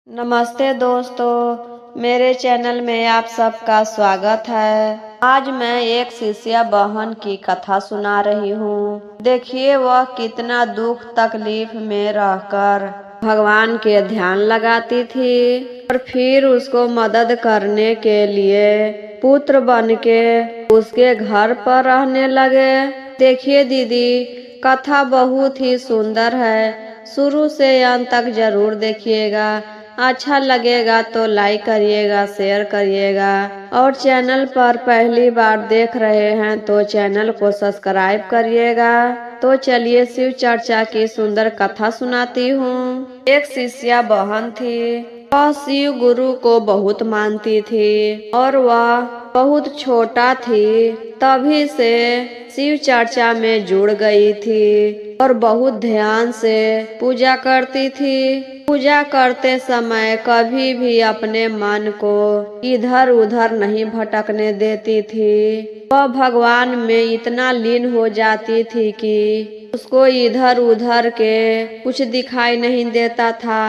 नमस्ते दोस्तों, मेरे चैनल में आप सबका स्वागत है। आज मैं एक शिष्या बहन की कथा सुना रही हूँ। देखिए वह कितना दुख तकलीफ में रहकर भगवान के ध्यान लगाती थी और फिर उसको मदद करने के लिए पुत्र बन के उसके घर पर रहने लगे। देखिए दीदी, कथा बहुत ही सुंदर है। शुरू से अंत तक जरूर देखिएगा। अच्छा लगेगा तो लाइक करिएगा, शेयर करिएगा और चैनल पर पहली बार देख रहे हैं तो चैनल को सब्सक्राइब करिएगा। तो चलिए शिव चर्चा की सुंदर कथा सुनाती हूँ। एक शिष्या बहन थी। वह शिव गुरु को बहुत मानती थी और वह बहुत छोटा थी तभी से शिव चर्चा में जुड़ गई थी और बहुत ध्यान से पूजा करती थी। पूजा करते समय कभी भी अपने मन को इधर उधर नहीं भटकने देती थी। वह भगवान में इतना लीन हो जाती थी कि उसको इधर उधर के कुछ दिखाई नहीं देता था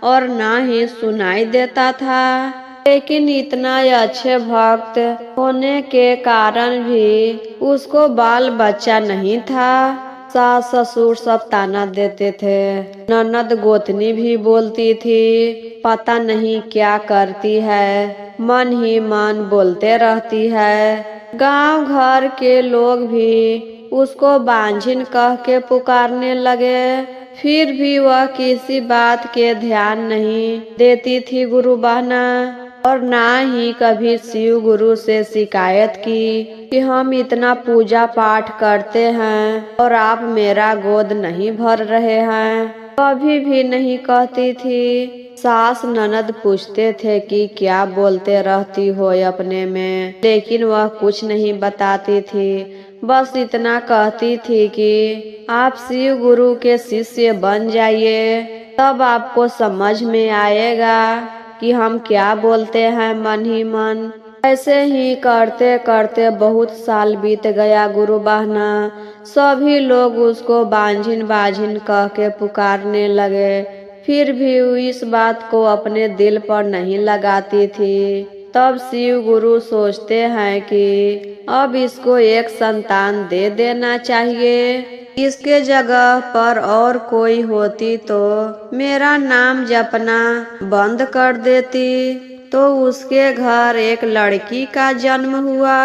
और ना ही सुनाई देता था। लेकिन इतना अच्छे भक्त होने के कारण भी उसको बाल बच्चा नहीं था। सास ससुर सब ताना देते थे। ननद गोतनी भी बोलती थी, पता नहीं क्या करती है, मन ही मन बोलते रहती है। गांव घर के लोग भी उसको बांझिन कह के पुकारने लगे। फिर भी वह किसी बात के ध्यान नहीं देती थी गुरु बहना, और ना ही कभी शिव गुरु से शिकायत की कि हम इतना पूजा पाठ करते हैं और आप मेरा गोद नहीं भर रहे हैं। कभी भी नहीं कहती थी। सास ननद पूछते थे कि क्या बोलते रहती हो अपने में, लेकिन वह कुछ नहीं बताती थी। बस इतना कहती थी कि आप शिव गुरु के शिष्य बन जाइए, तब आपको समझ में आएगा कि हम क्या बोलते हैं मन ही मन। ऐसे ही करते करते बहुत साल बीत गया गुरु बहना। सभी लोग उसको बांझिन बांझिन कह के पुकारने लगे। फिर भी वो इस बात को अपने दिल पर नहीं लगाती थी। तब शिव गुरु सोचते हैं कि अब इसको एक संतान दे देना चाहिए। इसके जगह पर और कोई होती तो मेरा नाम जपना बंद कर देती। तो उसके घर एक लड़की का जन्म हुआ।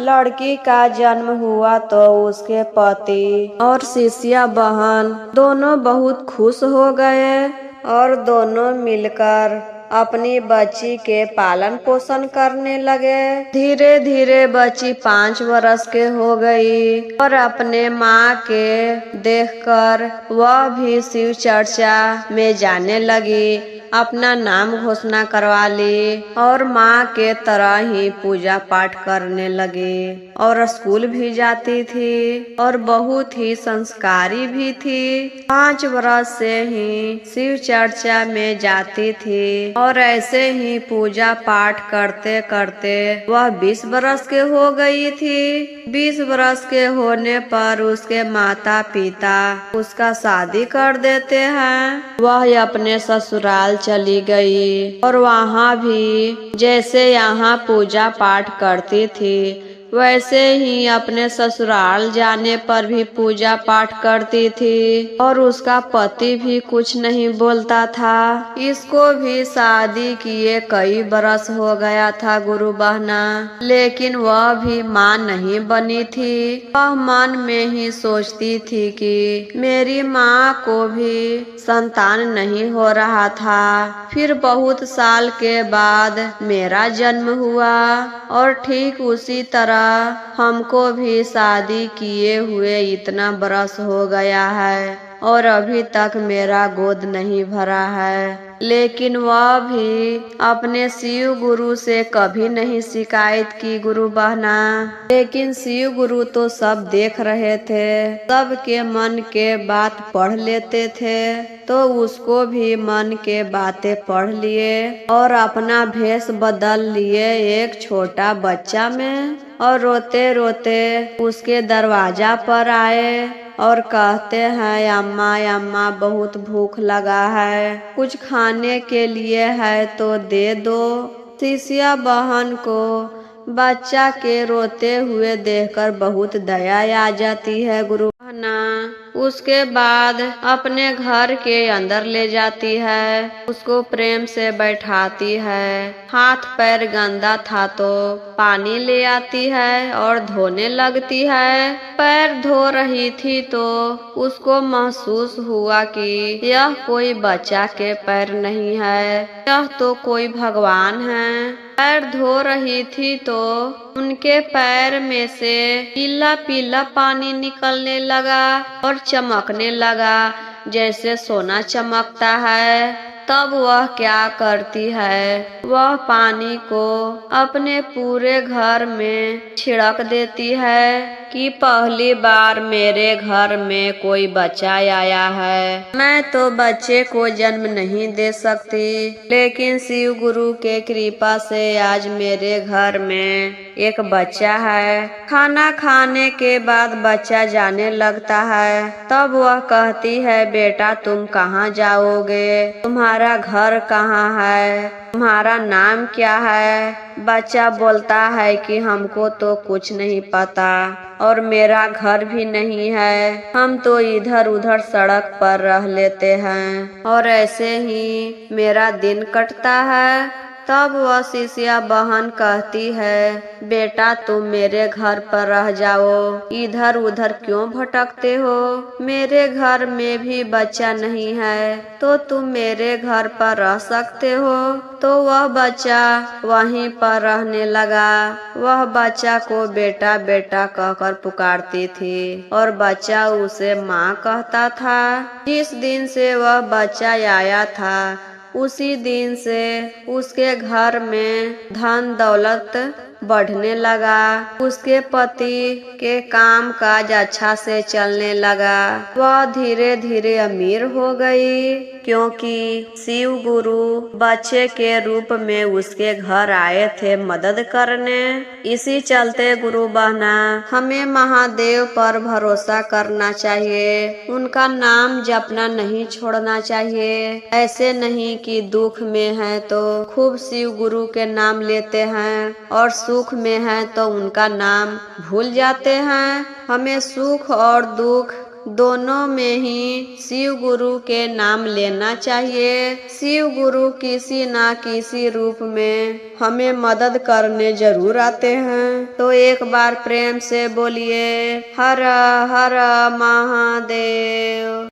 लड़की का जन्म हुआ तो उसके पति और शिष्या बहन दोनों बहुत खुश हो गए और दोनों मिलकर अपनी बच्ची के पालन पोषण करने लगे। धीरे धीरे बच्ची 5 वर्ष के हो गई और अपने माँ के देखकर वह भी शिव चर्चा में जाने लगी। अपना नाम घोषणा करवा ली और माँ के तरह ही पूजा पाठ करने लगी और स्कूल भी जाती थी और बहुत ही संस्कारी भी थी। 5 वर्ष से ही शिव चर्चा में जाती थी और ऐसे ही पूजा पाठ करते करते वह 20 वर्ष के हो गई थी। 20 वर्ष के होने पर उसके माता पिता उसका शादी कर देते हैं। वह अपने ससुराल चली गई और वहाँ भी जैसे यहाँ पूजा पाठ करती थी वैसे ही अपने ससुराल जाने पर भी पूजा पाठ करती थी और उसका पति भी कुछ नहीं बोलता था। इसको भी शादी किए कई बरस हो गया था गुरु बहना, लेकिन वह भी माँ नहीं बनी थी। वह मन में ही सोचती थी कि मेरी माँ को भी संतान नहीं हो रहा था। फिर बहुत साल के बाद मेरा जन्म हुआ और ठीक उसी तरह हमको भी शादी किए हुए इतना बरस हो गया है और अभी तक मेरा गोद नहीं भरा है। लेकिन वह भी अपने शिव गुरु से कभी नहीं शिकायत की गुरु बहना। लेकिन शिव गुरु तो सब देख रहे थे, सबके मन के बात पढ़ लेते थे। तो उसको भी मन के बातें पढ़ लिए और अपना भेष बदल लिए एक छोटा बच्चा में और रोते रोते उसके दरवाजा पर आए और कहते हैं अम्मा अम्मा बहुत भूख लगा है, कुछ खाने के लिए है तो दे दो। शिष्या बहन को बच्चा के रोते हुए देखकर बहुत दया आ जाती है गुरु बहना उसके बाद अपने घर के अंदर ले जाती है, उसको प्रेम से बैठाती है। हाथ पैर गंदा था तो पानी ले आती है और धोने लगती है। पैर धो रही थी तो उसको महसूस हुआ कि यह कोई बच्चा के पैर नहीं है, यह तो कोई भगवान है। पैर धो रही थी तो उनके पैर में से पीला पीला पानी निकलने लगा और चमकने लगा जैसे सोना चमकता है। तब वह क्या करती है, वह पानी को अपने पूरे घर में छिड़क देती है कि पहली बार मेरे घर में कोई बच्चा आया है। मैं तो बच्चे को जन्म नहीं दे सकती, लेकिन शिव गुरु के कृपा से आज मेरे घर में एक बच्चा है। खाना खाने के बाद बच्चा जाने लगता है। तब वह कहती है बेटा तुम कहाँ जाओगे, तुम्हारा घर कहाँ है, तुम्हारा नाम क्या है। बच्चा बोलता है कि हमको तो कुछ नहीं पता और मेरा घर भी नहीं है, हम तो इधर उधर सड़क पर रह लेते हैं और ऐसे ही मेरा दिन कटता है। तब वह शिष्या बहन कहती है बेटा तुम मेरे घर पर रह जाओ, इधर उधर क्यों भटकते हो, मेरे घर में भी बच्चा नहीं है तो तुम मेरे घर पर रह सकते हो। तो वह बच्चा वहीं पर रहने लगा। वह बच्चा को बेटा बेटा कहकर पुकारती थी और बच्चा उसे माँ कहता था। जिस दिन से वह बच्चा आया था उसी दिन से उसके घर में धन दौलत बढ़ने लगा, उसके पति के काम काज अच्छा से चलने लगा। वह धीरे धीरे अमीर हो गई क्योंकि शिव गुरु बच्चे के रूप में उसके घर आए थे मदद करने। इसी चलते गुरु बहना हमें महादेव पर भरोसा करना चाहिए, उनका नाम जपना नहीं छोड़ना चाहिए। ऐसे नहीं कि दुख में है तो खूब शिव गुरु के नाम लेते हैं और सुख में है तो उनका नाम भूल जाते हैं। हमें सुख और दुख दोनों में ही शिव गुरु के नाम लेना चाहिए। शिव गुरु किसी ना किसी रूप में हमें मदद करने जरूर आते हैं। तो एक बार प्रेम से बोलिए हर हर महादेव।